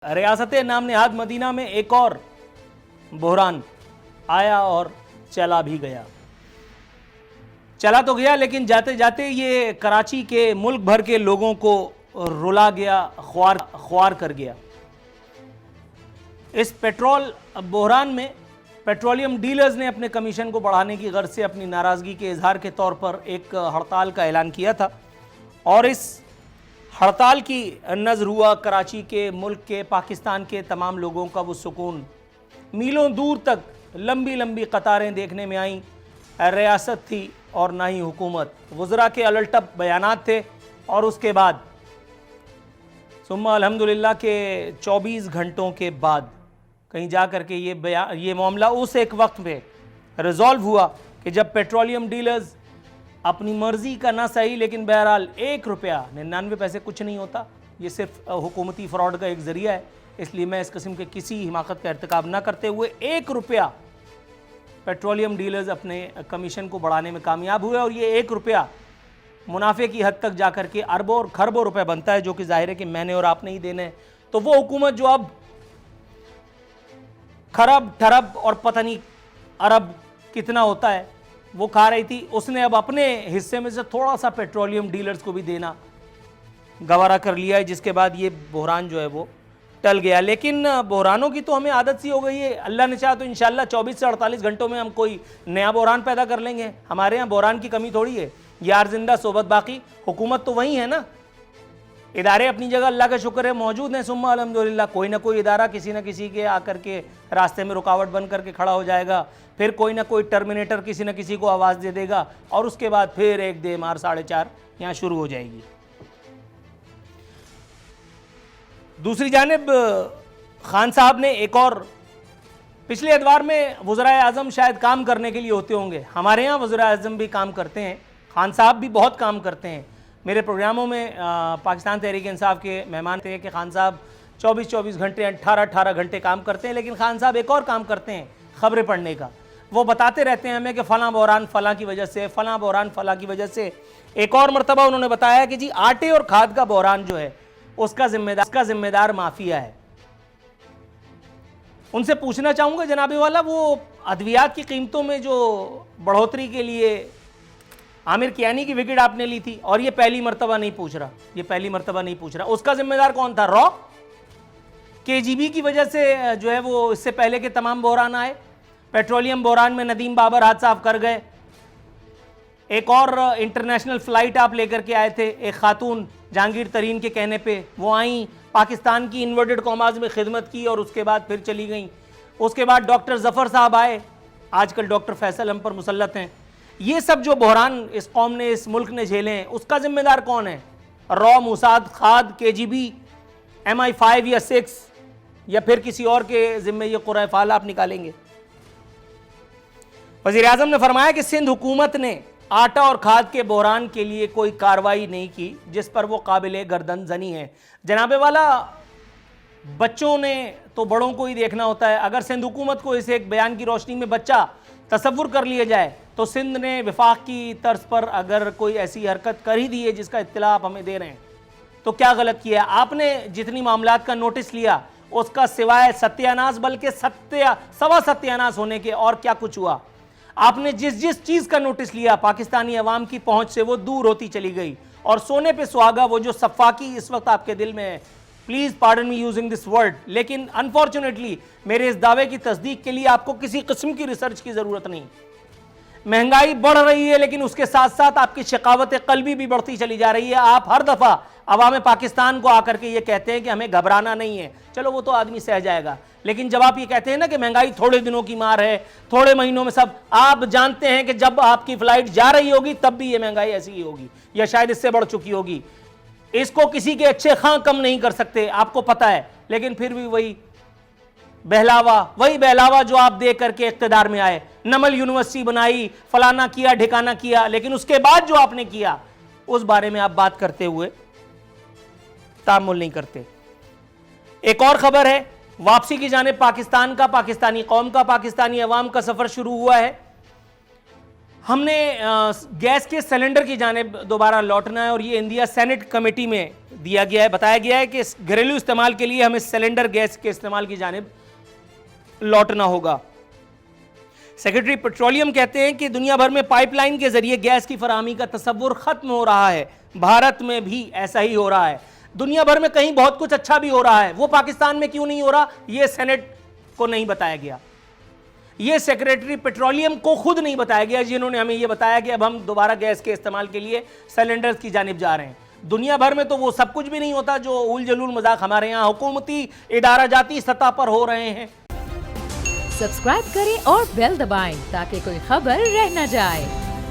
रियासत नाम नेहाद मदीना में एक और बहरान आया और चला भी गया। चला तो गया लेकिन जाते जाते ये कराची के मुल्क भर के लोगों को रुला गया, ख्वार कर गया। इस पेट्रोल बहरान में पेट्रोलियम डीलर्स ने अपने कमीशन को बढ़ाने की गर्ज से अपनी नाराज़गी के इजहार के तौर पर एक हड़ताल का ऐलान किया था और इस हड़ताल की नज़र हुआ कराची के, मुल्क के, पाकिस्तान के तमाम लोगों का वो सुकून। मीलों दूर तक लंबी लंबी कतारें देखने में आई। रियासत थी और ना ही हुकूमत। वज़रा के अलटप बयानात थे और उसके बाद सुम्मा अल्हम्दुलिल्लाह के 24 घंटों के बाद कहीं जा कर के ये मामला उस एक वक्त में रिजॉल्व हुआ कि जब पेट्रोलियम डीलर्स अपनी मर्जी का ना सही लेकिन बहरहाल 1 रुपया 99 पैसे कुछ नहीं होता, ये सिर्फ हुकूमती फ्रॉड का एक ज़रिया है। इसलिए मैं इस किस्म के किसी हिमाकत का इर्तिकाब ना करते हुए 1 रुपया पेट्रोलियम डीलर्स अपने कमीशन को बढ़ाने में कामयाब हुए और ये 1 रुपया मुनाफे की हद तक जाकर के अरबों और खरबों रुपए बनता है, जो कि जाहिर है कि मैंने और आपने ही देने हैं। तो वो हुकूमत जो अब खरब ठरब और पता नहीं अरब कितना होता है वो खा रही थी, उसने अब अपने हिस्से में से थोड़ा सा पेट्रोलियम डीलर्स को भी देना गवारा कर लिया है, जिसके बाद ये बहरान जो है वो टल गया। लेकिन बहरानों की तो हमें आदत सी हो गई है। अल्लाह ने चाहा तो इंशाल्लाह 24 से 48 घंटों में हम कोई नया बहरान पैदा कर लेंगे। हमारे यहाँ बहरान की कमी थोड़ी है। यार जिंदा सोबत बाकी, हुकूमत तो वही है ना। इदारे अपनी जगह अल्लाह का शुक्र है मौजूद हैं, सुम्मा अल्हम्दुलिल्लाह। कोई ना कोई इदारा किसी न किसी के आकर के रास्ते में रुकावट बन करके खड़ा हो जाएगा, फिर कोई ना कोई टर्मिनेटर किसी न किसी को आवाज़ दे देगा और उसके बाद फिर एक दे मार 4.5 यहाँ शुरू हो जाएगी। दूसरी जानिब खान साहब ने एक और, पिछले एतवार में वज़राए आज़म शायद काम करने के लिए होते होंगे, हमारे यहाँ वज़राए आज़म भी काम करते हैं, खान साहब भी बहुत काम करते हैं। मेरे प्रोग्रामों में पाकिस्तान तहरीक इंसाफ के मेहमान थे कि खान साहब 24-24 घंटे 18-18 घंटे काम करते हैं, लेकिन खान साहब एक और काम करते हैं खबरें पढ़ने का। वो बताते रहते हैं हमें कि फ़लाँ बहरान फ़लाँ की वजह से, फ़लाँ बहरान फ़लाँ की वजह से। एक और मरतबा उन्होंने बताया कि जी आटे और खाद का बहरान जो है उसका जिम्मेदार माफिया है। उनसे पूछना चाहूँगा जनाबे वाला, वो अद्वियात की कीमतों में जो बढ़ोतरी के लिए आमिर कियानी की विकेट आपने ली थी और ये पहली मरतबा नहीं पूछ रहा, उसका जिम्मेदार कौन था? रॉ केजीबी की वजह से जो है वो इससे पहले के तमाम बहरान आए। पेट्रोलियम बहरान में नदीम बाबर हाथ साफ कर गए। एक और इंटरनेशनल फ्लाइट आप लेकर के आए थे, एक खातून जहांगीर तरीन के कहने पे वो आई, पाकिस्तान की इन्वर्टेड कॉमाज में खिदमत की और उसके बाद फिर चली गई। उसके बाद डॉक्टर जफ़र साहब आए, आजकल डॉक्टर फैसल हम पर मुसल्लत हैं। ये सब जो बहरान इस कौम ने, इस मुल्क ने झेले हैं, उसका जिम्मेदार कौन है? रॉ, मुसाद, खाद, केजीबी, MI5 या 6 या फिर किसी और के जिम्मे ये कुराए फाल आप निकालेंगे? वज़ीर आज़म ने फरमाया कि सिंध हुकूमत ने आटा और खाद के बहरान के लिए कोई कार्रवाई नहीं की जिस पर वो काबिल गर्दन जनी है। जनाबे वाला, बच्चों ने तो बड़ों को ही देखना होता है। अगर सिंध हुकूमत को इस एक बयान की रोशनी में बच्चा तसव्वुर कर लिया जाए तो सिंध ने विफाक की तर्ज पर अगर कोई ऐसी हरकत कर ही दी है जिसका इत्तला आप हमें दे रहे हैं तो क्या गलत किया? आपने जितनी मामलात का नोटिस लिया उसका सिवाय सत्यानाश, बल्कि सवा सत्यानाश होने के और क्या कुछ हुआ? आपने जिस चीज़ का नोटिस लिया पाकिस्तानी अवाम की पहुंच से वो दूर होती चली गई और सोने पे सुहागा वो जो सफ़ाकी इस वक्त आपके दिल में है, please pardon me using this word, लेकिन अनफॉर्चुनेटली मेरे इस दावे की तस्दीक के लिए आपको किसी किस्म की रिसर्च की ज़रूरत नहीं। महंगाई बढ़ रही है लेकिन उसके साथ साथ आपकी शिकावत कल्बी भी बढ़ती चली जा रही है। आप हर दफ़ा अवाम पाकिस्तान को आकर के ये कहते हैं कि हमें घबराना नहीं है। चलो वो तो आदमी सह जाएगा, लेकिन जब आप ये कहते हैं ना कि महंगाई थोड़े दिनों की मार है, थोड़े महीनों में सब, आप जानते हैं कि जब आपकी फ्लाइट जा रही होगी तब भी ये महंगाई ऐसी ही होगी या शायद इससे बढ़ चुकी होगी। इसको किसी के अच्छे खां कम नहीं कर सकते, आपको पता है, लेकिन फिर भी वही बहलावा जो आप दे करके इख्तिदार में आए, नमल यूनिवर्सिटी बनाई, फलाना किया, ठिकाना किया, लेकिन उसके बाद जो आपने किया उस बारे में आप बात करते हुए तामुल नहीं करते। एक और खबर है, वापसी की जानिब पाकिस्तान का, पाकिस्तानी कौम का, पाकिस्तानी अवाम का सफर शुरू हुआ है। हमने गैस के सिलेंडर की जानिब दोबारा लौटना है और ये इंडिया सेनेट कमेटी में दिया गया है। बताया गया है कि घरेलू इस्तेमाल के लिए हमें सिलेंडर गैस के इस्तेमाल की जानिब लौटना होगा। सेक्रेटरी पेट्रोलियम कहते हैं कि दुनिया भर में पाइपलाइन के जरिए गैस की फराहमी का तस्वुर खत्म हो रहा है, भारत में भी ऐसा ही हो रहा है। दुनिया भर में कहीं बहुत कुछ अच्छा भी हो रहा है, वो पाकिस्तान में क्यों नहीं हो रहा, ये सेनेट को नहीं बताया गया, ये सेक्रेटरी पेट्रोलियम को खुद नहीं बताया गया, जिन्होंने हमें ये बताया कि अब हम दोबारा गैस के इस्तेमाल के लिए सिलेंडर्स की जानिब जा रहे हैं। दुनिया भर में तो वो सब कुछ भी नहीं होता जो उल जलूल मजाक हमारे यहाँ हुकूमती इदारा जाती सतह पर हो रहे हैं। सब्सक्राइब करें और बेल दबाएं ताकि कोई खबर रह न जाए।